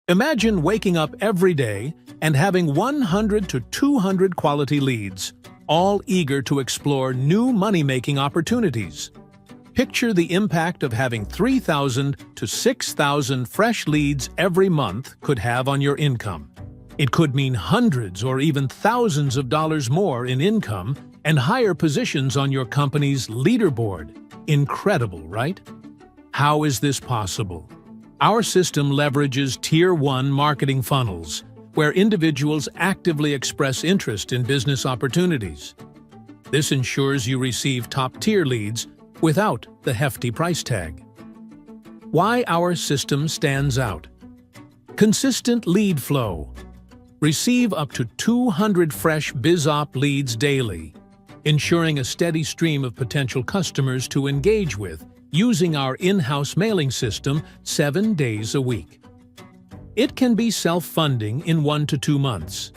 Imagine waking up every day and having 100 to 200 quality leads, all eager to explore new money-making opportunities. Picture the impact of having 3,000 to 6,000 fresh leads every month could have on your income. It could mean hundreds or even thousands of dollars more in income and higher positions on your company's leaderboard. Incredible, right? How is this possible? Our system leverages Tier 1 marketing funnels, where individuals actively express interest in business opportunities. This ensures you receive top-tier leads without the hefty price tag. Why our system stands out? Consistent lead flow. Receive up to 200 fresh BizOp leads daily, ensuring a steady stream of potential customers to engage with using our in-house mailing system 7 days a week. It can be self-funding in 1 to 2 months.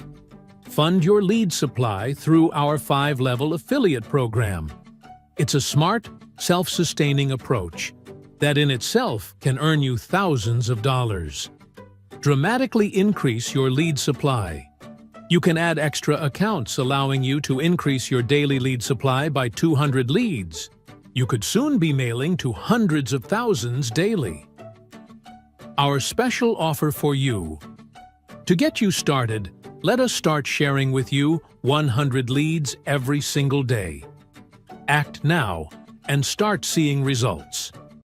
Fund your lead supply through our 5-level affiliate program. It's a smart, self-sustaining approach that in itself can earn you thousands of dollars. Dramatically increase your lead supply. You can add extra accounts, allowing you to increase your daily lead supply by 200 leads. You could soon be mailing to hundreds of thousands daily. Our special offer for you. To get you started, let us start sharing with you 100 leads every single day. Act now and start seeing results.